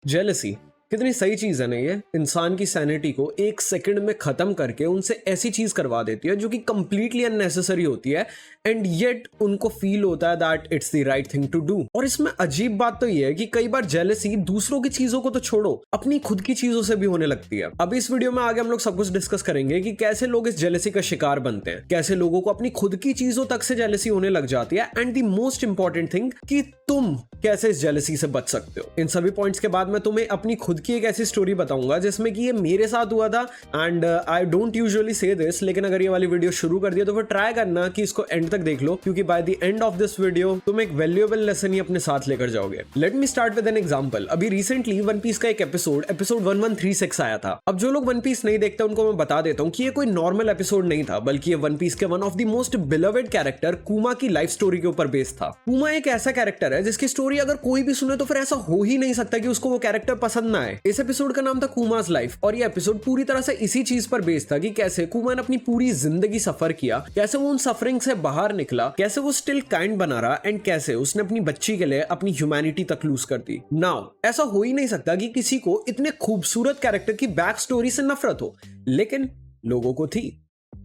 Jealousy कितनी सही चीज है ना, ये इंसान की सैनिटी को एक सेकंड में खत्म करके उनसे ऐसी चीज करवा देती है जो कि कंप्लीटली अननेसेसरी होती है, एंड येट उनको फील होता है that it's the right thing to do. और इसमें अजीब बात तो ये है कि कई बार जेलसी दूसरों की चीजों को तो छोड़ो, अपनी खुद की चीजों से भी होने लगती है। अब इस वीडियो में आगे हम लोग सब कुछ डिस्कस करेंगे कि कैसे लोग इस जेलसी का शिकार बनते हैं, कैसे लोगों को अपनी खुद की चीजों तक से जेलसी होने लग जाती है, and the most important thing कि तुम कैसे इस जेलसी से बच सकते हो। इन सभी पॉइंट्स के बाद मैं तुम्हें अपनी खुद की एक ऐसी स्टोरी बताऊंगा जिसमें कि ये मेरे साथ हुआ था, एंड आई डोंट यूजुअली से दिस, लेकिन अगर ये वाली वीडियो शुरू कर दिया तो फिर ट्राई करना कि इसको एंड तक देख लो, क्योंकि by the end of this video तुम एक वैल्यूएबल लेसन ही अपने साथ लेकर जाओगे। Let me start with an example. अभी रिसेंटली वन पीस का एक एपिसोड 1136 आया था। अब जो लोग वन पीस नहीं देखते उनको मैं बता देता हूँ कि ये कोई नॉर्मल एपिसोड नहीं था, बल्कि ये वन पीस के one of the most beloved character कुमा की लाइफ स्टोरी के ऊपर बेस्ड था। कुमा एक ऐसा कैरेक्टर है जिसकी स्टोरी अगर कोई भी सुने तो फिर ऐसा हो ही नहीं सकता कि उसको वो कैरेक्टर पसंद ना आए। इस एपिसोड का नाम था कुमा's लाइफ, और ये एपिसोड पूरी तरह से इसी चीज पर बेस्ड था कि कैसे कुमा ने अपनी पूरी जिंदगी सफर किया, कैसे वो उन सफरिंग से बाहर निकला, कैसे वो स्टिल काइंड बना रहा, एंड कैसे उसने अपनी बच्ची के लिए अपनी ह्यूमैनिटी तक लूज कर दी। नाउ ऐसा हो ही नहीं सकता कि किसी को इतने खूबसूरत कैरेक्टर की बैक स्टोरी से नफरत हो, लेकिन लोगों को थी।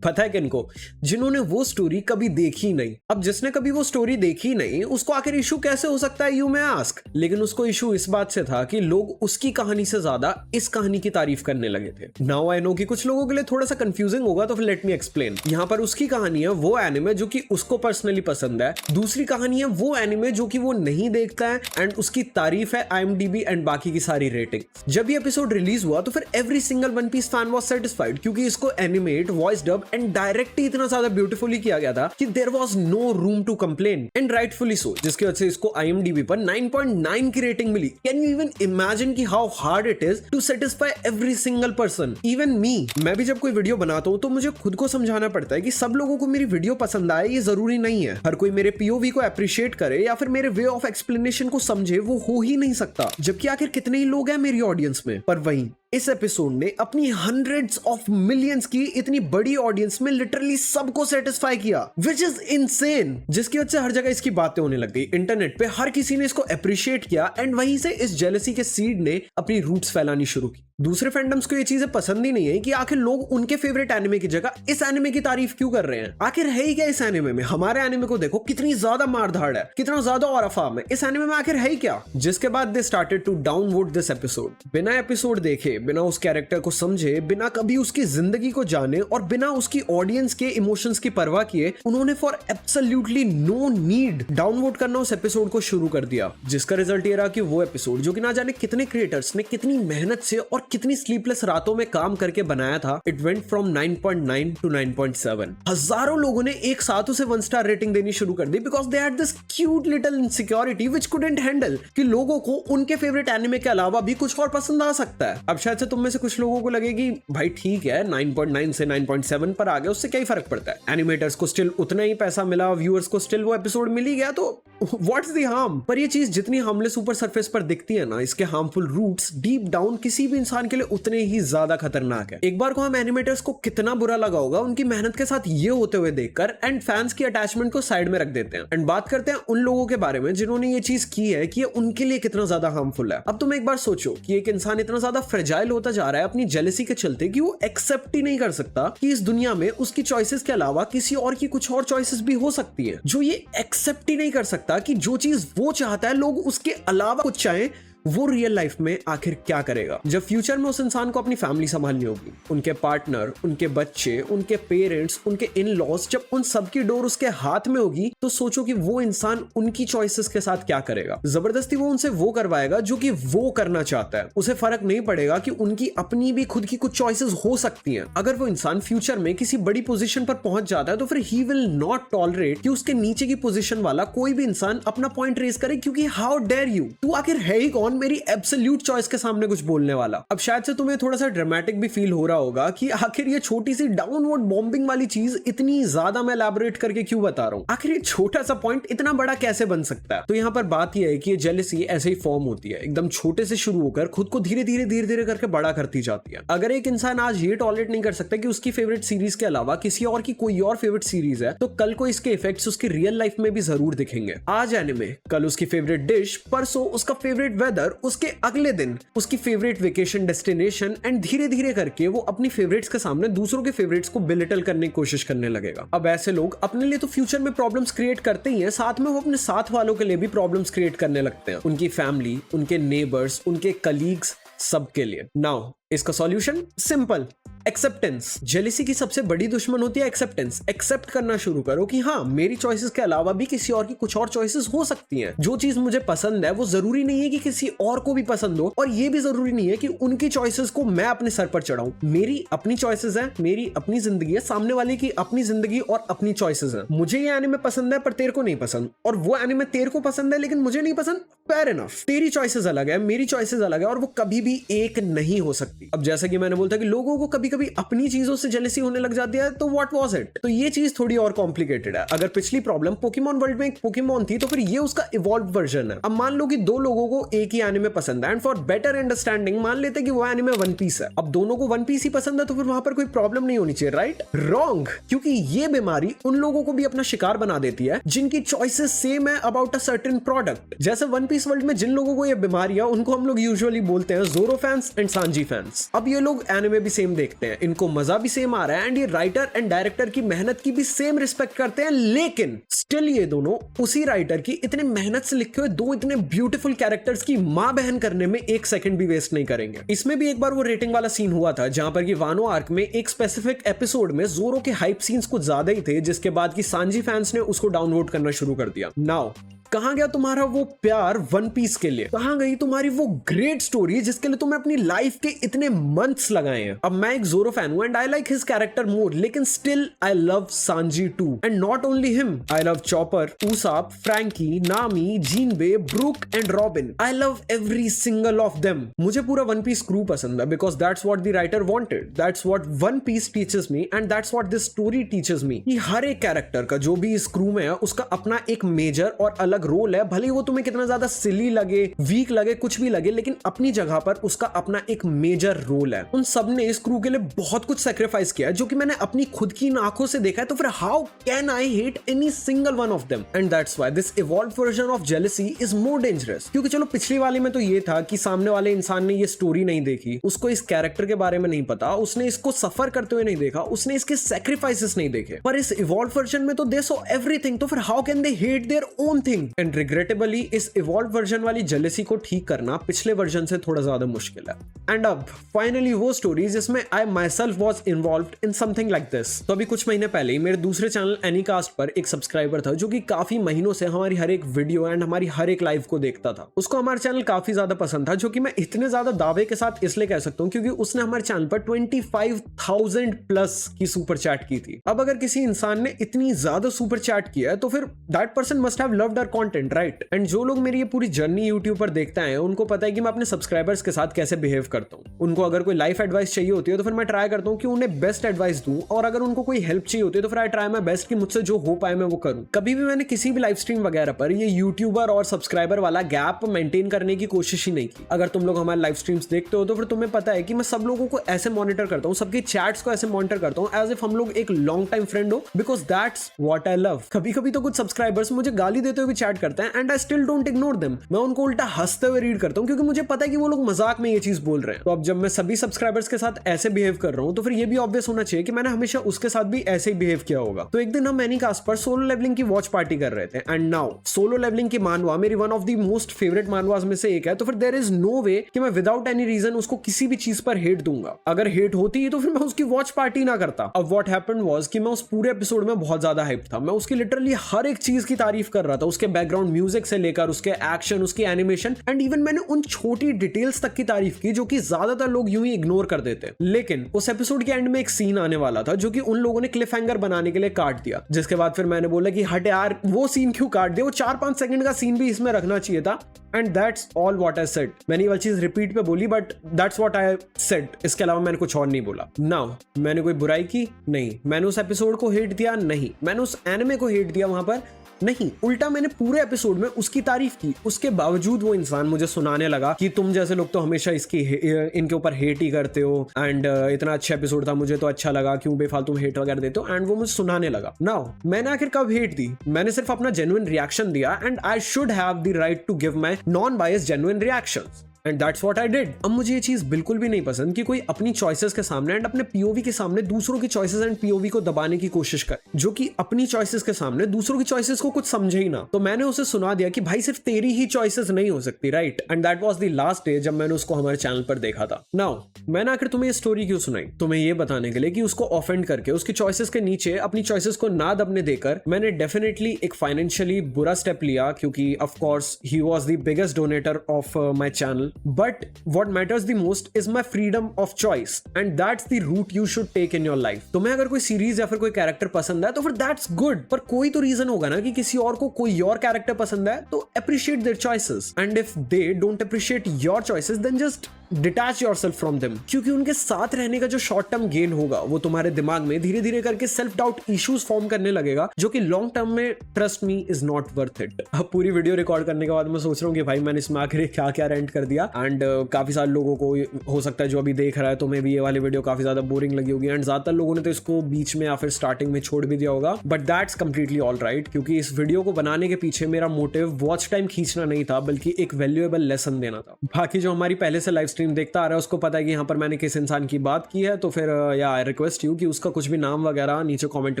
पता है किनको? जिन्होंने वो स्टोरी कभी देखी नहीं। अब जिसने कभी वो स्टोरी देखी नहीं उसको आखिर इशू कैसे हो सकता है, यू मे आस्क। लेकिन उसको इशू इस बात से था कि लोग उसकी कहानी से ज्यादा इस कहानी की तारीफ करने लगे थे। नाउ आई नो कि कुछ लोगों के लिए थोड़ा सा कंफ्यूजिंग होगा, तो फिर लेट मी एक्सप्लेन। यहाँ पर उसकी कहानी है वो एनिमे जो कि उसको पर्सनली पसंद है, दूसरी कहानी है वो एनिमे जो कि वो नहीं देखता है, एंड उसकी तारीफ है IMDb एंड बाकी की सारी रेटिंग। जब ये एपिसोड रिलीज हुआ तो फिर every single One Piece fan was satisfied, क्योंकि इसको animate, voice dub and direct ही इतना ज्यादा ब्यूटीफुली किया गया था कि there was no room to complain, and rightfully so, जिसकी वजह से इसको IMDb पर 9.9 की रेटिंग मिली। कैन यू इवन इमेजिन कि how hard it is to satisfy every single person, even me. मैं भी जब कोई वीडियो बनाता हूं तो मुझे खुद को समझाना पड़ता है कि सब लोगों को मेरी वीडियो पसंद आए ये जरूरी नहीं है, हर कोई मेरे POV को अप्रिशिएट करे या फिर मेरे वे ऑफ एक्सप्लेनेशन को समझे, वो हो ही नहीं सकता। जबकि आखिर कितने ही लोग हैं मेरी ऑडियंस में। पर वहीं इस एपिसोड ने अपनी हंड्रेड्स ऑफ मिलियंस की इतनी बड़ी ऑडियंस में लिटरली सबको सेटिस्फाई किया, विच इज इनसेन, जिसकी वजह से हर जगह इसकी बातें होने लग गई। इंटरनेट पे हर किसी ने इसको अप्रिशिएट किया, एंड वहीं से इस जेलसी के सीड ने अपनी रूट्स फैलानी शुरू की। दूसरे फैंडम्स को ये चीजें पसंद ही नहीं है कि आखिर लोग उनके फेवरेट एनिमे की जगह इस एनिमे की तारीफ क्यों कर रहे हैं। आखिर है ही क्या इस एनिमे में? हमारे एनिमे को देखो, कितनी ज्यादा मारधाड़ है, कितना ज्यादा और अफाम है, इस एनिमे में आखिर है ही क्या? जिसके बाद they started to downvote this episode. बिना एपिसोड देखे, बिना उस कैरेक्टर को समझे, बिना कभी उसकी जिंदगी को जाने और बिना उसकी ऑडियंस के इमोशंस की परवाह किए, उन्होंने फॉर एब्सोल्युटली नो नीड डाउनवोट करना उस एपिसोड को शुरू कर दिया। जिसका रिजल्ट ये रहा कि वो एपिसोड जो कि ना जाने कितने क्रिएटर्स ने कितनी मेहनत से और कितनी स्लीपलेस रातों में काम करके बनाया था, इट वेंट फ्रॉम 9.9 टू 9.7। हजारों लोगों ने एक साथ उसे 1 स्टार रेटिंग देनी शुरू कर दी, because they had this cute little insecurity which couldn't handle कि लोगों को उनके फेवरेट एनिमे के अलावा भी कुछ और पसंद आ सकता है। अब शायद से तुम में से कुछ लोगों को लगे कि भाई ठीक है, 9.9 से 9.7 पर आ गए, उससे क्या ही फर्क पड़ता है, एनिमेटर्स को स्टिल उतना ही पैसा मिला, व्यूअर्स को स्टिल वो एपिसोड मिल ही गया, तो व्हाट्स द हार्म। पर ये चीज जितनी हार्मलेस ऊपर सरफेस पर दिखती है ना, इसके हार्मफुल रूट्स डीप डाउन किसी भी इंसान के लिए उतने ही ज्यादा खतरनाक है। एक बार को हम एनिमेटर्स को कितना बुरा लगा होगा उनकी मेहनत के साथ ये होते हुए देखकर, एंड फैंस की अटैचमेंट को साइड में रख देते हैं, एंड बात करते हैं उन लोगों के बारे में जिन्होंने ये चीज की है कि ये उनके लिए कितना ज्यादा हार्मफुल है। अब तुम एक बार सोचो कि एक इंसान इतना ज्यादा फ्रेजाइल होता जा रहा है अपनी जेलसी के चलते कि वो एक्सेप्ट ही नहीं कर सकता कि इस दुनिया में उसकी चॉइसेस के अलावा किसी और की कुछ और चॉइसेस भी हो सकती है। जो ये एक्सेप्ट ही नहीं कर सकता कि जो चीज वो चाहता है लोग उसके अलावा कुछ चाहें, वो रियल लाइफ में आखिर क्या करेगा? जब फ्यूचर में उस इंसान को अपनी फैमिली संभालनी होगी, उनके पार्टनर, उनके बच्चे, उनके पेरेंट्स, उनके इन लॉज, जब उन सबकी डोर उसके हाथ में होगी, तो सोचो कि वो इंसान उनकी चॉइसेस के साथ क्या करेगा। जबरदस्ती वो उनसे वो करवाएगा जो कि वो करना चाहता है। उसे फर्क नहीं पड़ेगा कि उनकी अपनी भी खुद की कुछ चॉइसेस हो सकती हैं। अगर वो इंसान फ्यूचर में किसी बड़ी पोजीशन पर पहुंच जाता है तो फिर ही विल नॉट टॉलरेट कि उसके नीचे की पोजीशन वाला कोई भी इंसान अपना पॉइंट रेज करे, क्योंकि हाउ डेयर यू, तू आखिर है ही कौन मेरी एब्सोल्यूट चॉइस के सामने कुछ बोलने वाला। अब शायद से तुम्हें थोड़ा सा ड्रामेटिक भी फील हो रहा होगा कि आखिर ये छोटी सी डाउनवर्ड बॉम्बिंग वाली चीज इतनी ज्यादा मैं एलैबोरेट करके क्यों बता रहा हूँ, आखिर ये छोटा सा पॉइंट इतना बड़ा कैसे बन सकता है। तो यहाँ पर बात यह है कि ये जेलसी ऐसे ही फॉर्म होती है, एकदम छोटे से शुरू होकर खुद को धीरे धीरे करके बड़ा करती जाती है। अगर एक इंसान आज ये टॉलरेट नहीं कर सकता कि उसकी फेवरेट सीरीज के अलावा किसी और की कोई और फेवरेट सीरीज है, तो कल को इसके इफेक्ट्स उसकी रियल लाइफ में भी जरूर दिखेंगे। आज एनिमे, कल उसकी फेवरेट डिश, परसों उसका फेवरेट वेदर, वंडर उसके अगले दिन उसकी फेवरेट वेकेशन डेस्टिनेशन एंड धीरे धीरे करके वो अपनी फेवरेट्स के सामने दूसरों के फेवरेट्स को बिलिटल करने की कोशिश करने लगेगा। अब ऐसे लोग अपने लिए तो फ्यूचर में प्रॉब्लम्स क्रिएट करते ही हैं, साथ में वो अपने साथ वालों के लिए भी प्रॉब्लम्स क्रिएट करने लगते हैं, उनकी फैमिली, उनके नेबर्स, उनके कलीग्स, सबके लिए। नाउ इसका सॉल्यूशन सिंपल, एक्सेप्टेंस। जेलिसी की सबसे बड़ी दुश्मन होती है एक्सेप्टेंस। एक्सेप्ट करना शुरू करो कि हाँ, मेरी चॉइसेस के अलावा भी किसी और की कुछ और चॉइसेस हो सकती हैं। जो चीज मुझे पसंद है वो जरूरी नहीं है कि किसी और को भी पसंद हो, और ये भी जरूरी नहीं है कि उनकी चॉइसेस को मैं अपने सर पर चढ़ाऊं। मेरी अपनी चॉइसेस हैं, मेरी अपनी जिंदगी है, सामने वाले की अपनी जिंदगी और अपनी चॉइसेस हैं। मुझे ये एनिमे पसंद है पर तेरे को नहीं पसंद, और वो एनिमे तेरे को पसंद है लेकिन मुझे नहीं पसंद, फेयर इनफ। तेरी चॉइसेस अलग है, मेरी चॉइसेस अलग है, और वो कभी भी एक नहीं हो सकती। अब जैसा कि मैंने बोलता कि लोगों को कभी कभी अपनी चीजों से जेलसी होने लग जाती है, तो व्हाट वाज इट? तो ये चीज थोड़ी और कॉम्प्लिकेटेड है। अगर पिछली प्रॉब्लम पोकेमॉन वर्ल्ड में एक पोकेमॉन थी, तो फिर ये उसका इवॉल्व वर्जन है। अब मान लो कि दो लोगों को एक ही एनिमे पसंद है, एंड फॉर बेटर अंडरस्टैंडिंग मान लेते हैं कि वो एनिमे वन पीस है। अब दोनों को वन पीस ही पसंद है, तो फिर वहां पर कोई प्रॉब्लम नहीं होनी चाहिए, राइट? रॉन्ग, क्योंकि ये बीमारी उन लोगों को भी अपना शिकार बना देती है जिनकी चॉइसेस सेम है अबाउट अ सर्टेन प्रोडक्ट। जैसे वन पीस वर्ल्ड में जिन लोगों को ये बीमारी है, उनको हम लोग यूजुअली बोलते हैं जोरो फैंस एंड सांजी फैंस। अब ये लोग एनिमे भी सेम देखते हैं, इनको मजा भी सेम आ रहा है, एंड ये राइटर एंड डायरेक्टर की मेहनत की भी सेम रिस्पेक्ट करते हैं, लेकिन स्टिल ये दोनों उसी राइटर की इतने मेहनत से लिखे हुए दो इतने ब्यूटीफुल कैरेक्टर्स की मां बहन करने में एक सेकंड भी वेस्ट नहीं करेंगे। इसमें भी एक बार वो रेटिंग वाला सीन हुआ था जहां पर कि वानो आर्क में एक स्पेसिफिक एपिसोड में जोरो के हाइप सीन्स कुछ ज्यादा ही थे, जिसके बाद की सांजी फैंस ने उसको डाउनलोड करना शुरू कर दिया। नाउ कहां गया तुम्हारा वो प्यार वन पीस के लिए? कहां गई तुम्हारी वो ग्रेट स्टोरी जिसके लिए तुमने अपनी लाइफ के इतने मंथ्स लगाए हैं? अब मैं एक जोरो फैन हूं and I like his character more, लेकिन still I love Sanji too, and not only him, I love Chopper, Usopp, Franky, Nami, Jinbe, Brook and Robin. I love every single of them. मुझे पूरा One Piece crew पसंद है because that's what the writer wanted, that's what One Piece teaches me, and that's what this story teaches me कि हर एक character का जो भी इस क्रू में है उसका अपना एक मेजर और अलग रोल है। भले वो तुम्हें कितना ज्यादा सिली लगे, वीक लगे, कुछ भी लगे, लेकिन अपनी जगह पर उसका अपना एक मेजर रोल है। उन सब ने इस क्रू के लिए बहुत कुछ सैक्रिफाइस किया है, जो कि मैंने अपनी खुद की आंखों से देखा है। तो फिर how can I hate any single one of them? And that's why this evolved version of jealousy is more dangerous. क्योंकि चलो पिछली वाली में तो ये था कि सामने वाले इंसान ने ये स्टोरी नहीं देखी, उसको इस कैरेक्टर के बारे में नहीं पता, उसने इसको सफर करते हुए नहीं देखा, उसने इसके सैक्रिफाइसेस नहीं देखे। पर इस इवॉल्व वर्जन में तो दे सो एवरीथिंग, तो फिर how can they hate their own thing? And regrettably इस इवॉल्व वर्जन वाली जेलसी को ठीक करना पिछले वर्जन से थोड़ा ज्यादा मुश्किल है। एंड अब फाइनली वो स्टोरी जिसमें I myself was involved in something like this. तो अभी कुछ महीने पहले ही मेरे दूसरे चैनल एनीकास्ट पर एक सब्सक्राइबर था जो कि काफी महीनों से हमारी हर एक वीडियो एंड हमारी हर एक लाइव को देखता था। उसको हमारा चैनल काफी ज्यादा पसंद था, जो कि मैं इतने ज्यादा दावे के साथ इसलिए कह सकता हूँ क्योंकि उसने हमारे चैनल पर 25,000 प्लस की सुपर चैट की थी। अब अगर किसी इंसान ने इतनी ज्यादा सुपर चैट किया है तो फिर that person must have loved our content, right? And जो लोग मेरी ये पूरी जर्नी यूट्यूब पर देखते हैं उनको पता है कि मैं अपने सब्सक्राइबर्स के साथ कैसे बिहेव करता हूँ। उनको अगर कोई लाइफ एडवाइस चाहिए होती है तो फिर मैं ट्राई करता हूँ कि उन्हें बेस्ट एडवाइस दूं, और अगर उनको कोई हेल्प चाहिए होती है तो फिर आई ट्राई माय बेस्ट कि मुझसे जो हो पाए मैं वो करूँ। कभी भी मैंने किसी भी लाइव स्ट्रीम वगैरह पर ये यूट्यूबर और सब्सक्राइबर वाला गैप मेंटेन करने की कोशिश ही नहीं की। अगर तुम लोग हमारे लाइव स्ट्रीम्स देखते हो तो फिर तुम्हें पता है कि मैं सब लोगों को ऐसे मॉनिटर करता हूँ, सबकी चैट्स को ऐसे मॉनिटर करता हूँ एज इफ हम लोग एक लॉन्ग टाइम फ्रेंड हो, because that's what I love. कभी कभी तो कुछ सब्सक्राइबर्स मुझे गाली देते हुए भी चैट करते हैं and I still don't ignore them. मैं उनको उल्टा हंसते हुए रीड करता हूं क्योंकि मुझे पता है कि वो लोग मजाक में ये चीज बोल रहे हैं। तो अब जब मैं सभी सब्सक्राइबर्स के साथ ऐसे बिहेव कर रहा हूं तो फिर ये भी ऑब्वियस होना चाहिए कि मैंने हमेशा उसके साथ भी ऐसे ही बिहेव किया होगा। तो एक दिन हम एनीकास्ट पर सोलो लेवलिंग की वॉच पार्टी कर रहे थे, एंड नाउ सोलो लेवलिंग की मानवा मेरी one of the most favourite manhwas में से एक है। तो फिर देयर इज नो वे कि मैं विदाउट एनी रीजन उसको किसी भी चीज पर हेट दूंगा। अगर हेट होती तो फिर मैं उसकी वॉच पार्टी ना करता। अब व्हाट हैपेंड वाज कि मैं उस पूरे एपिसोड में बहुत ज्यादा हाइप था। मैं उसकी लिटरली हर एक चीज की तारीफ कर रहा था, उसके बैकग्राउंड म्यूजिक से लेकर उसके एक्शन, उसकी एनिमेशन, एंड इवन मैंने उन छोटी डिटेल्स तक की तारीफ की जो कि ज्यादातर लोग यूं ही इग्नोर कर देते हैं। लेकिन उस एपिसोड के एंड में एक सीन आने वाला था जो कि उन लोगों ने क्लिफ हैंगर बनाने के लिए काट दिया, जिसके बाद फिर मैंने बोला कि हट यार, वो सीन क्यों काट दिया? वो 4-5 सेकंड का सीन भी इसमें रखना चाहिए था। And that's all what I said. मैंने ये वाली चीज रिपीट पे बोली, but that's what I said. इसके अलावा मैंने कुछ और नहीं बोला। नाउ मैंने कोई बुराई की? नहीं। मैंने उस एपिसोड को हेट दिया? नहीं। मैंने उस एनिमे को हेट दिया वहां पर? नहीं, उल्टा मैंने पूरे एपिसोड में उसकी तारीफ की, उसके बावजूद वो इंसान मुझे सुनाने लगा कि तुम जैसे लोग तो हमेशा इनके ऊपर हेट ही करते हो एंड इतना अच्छा एपिसोड था, मुझे तो अच्छा लगा, क्यों बेफालतू हेट वगैरह देते हो, एंड वो मुझे सुनाने लगा। नाउ मैंने आखिर कब हेट दी? मैंने सिर्फ अपना जेन्युइन रिएक्शन दिया and I should have the right to give my non biased genuine reactions and that's what I did. अब मुझे ये चीज बिल्कुल भी नहीं पसंद कि कोई अपनी चॉइसेस के सामने एंड अपने पीओवी के सामने दूसरों की चॉइसेस एंड पीओवी को दबाने की कोशिश करे, जो कि अपनी चॉइसेस के सामने दूसरों की चॉइसेस को कुछ समझे ही ना। तो मैंने उसे सुना दिया कि भाई सिर्फ तेरी ही चॉइसेस नहीं हो सकती, right? And that was the last day जब मैंने उसको हमारे चैनल पर देखा था। नाउ मैंने आखिर तुम्हें ये स्टोरी क्यों सुनाई? तुम्हें ये बताने के लिए कि उसको ऑफेंड करके उसकी चॉइसेस के नीचे अपनी चॉइसेस को ना दबने देकर मैंने डेफिनेटली एक फाइनेंशियली बुरा स्टेप लिया, क्योंकि of course he was the biggest donator of my channel, but what matters the most is my freedom of choice and that's the route you should take in your life. तुम्हें अगर कोई series या फिर कोई character पसंद है तो फिर that's good, पर कोई तो रीजन होगा ना कि किसी और को कोई और कैरेक्टर पसंद है, तो appreciate their choices and if they don't appreciate your choices then just detach yourself from them, क्योंकि उनके साथ रहने का जो शॉर्ट टर्म गेन होगा वो तुम्हारे दिमाग में धीरे धीरे करके सेल्फ डाउट इश्यूज फॉर्म करने लगेगा, जो कि लॉन्ग टर्म में trust me is not worth it. अब पूरी वीडियो रिकॉर्ड करने के बाद मैं सोच रहा हूँ कि भाई मैंने इसमें आखिर क्या क्या रेंट कर दिया एंड काफी सारे लोगों को हो सकता है जो अभी देख रहा है तुम्हें भी ये वाली वीडियो काफी ज्यादा बोरिंग लगी होगी एंड ज्यादातर लोगों ने तो इसको बीच में या फिर स्टार्टिंग में छोड़ भी दिया होगा, but that's completely all right, क्योंकि इस वीडियो को बनाने के पीछे मेरा मोटिव वॉच टाइम खींचना नहीं था बल्कि एक वैल्यूएबल लेसन देना था। बाकी जो हमारी पहले से लाइव स्ट्रीम देखता आ रहा है उसको पता है कि यहाँ पर मैंने किस इंसान की बात की है, तो फिर या आई रिक्वेस्ट यू कि उसका कुछ भी नाम वगैरह नीचे कमेंट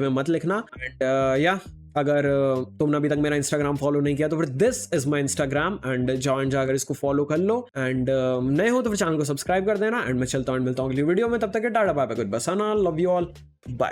में मत लिखना एंड या अगर तुमने अभी तक मेरा इंस्टाग्राम फॉलो नहीं किया तो फिर this is my Instagram and जाकर इसको फॉलो कर लो एंड नए हो तो फिर चैनल को सब्सक्राइब कर देना एंड मैं चलता हूँ मिलता हूँ अगली वीडियो में। तब तक tata bye bye, goodbye, love you all, bye.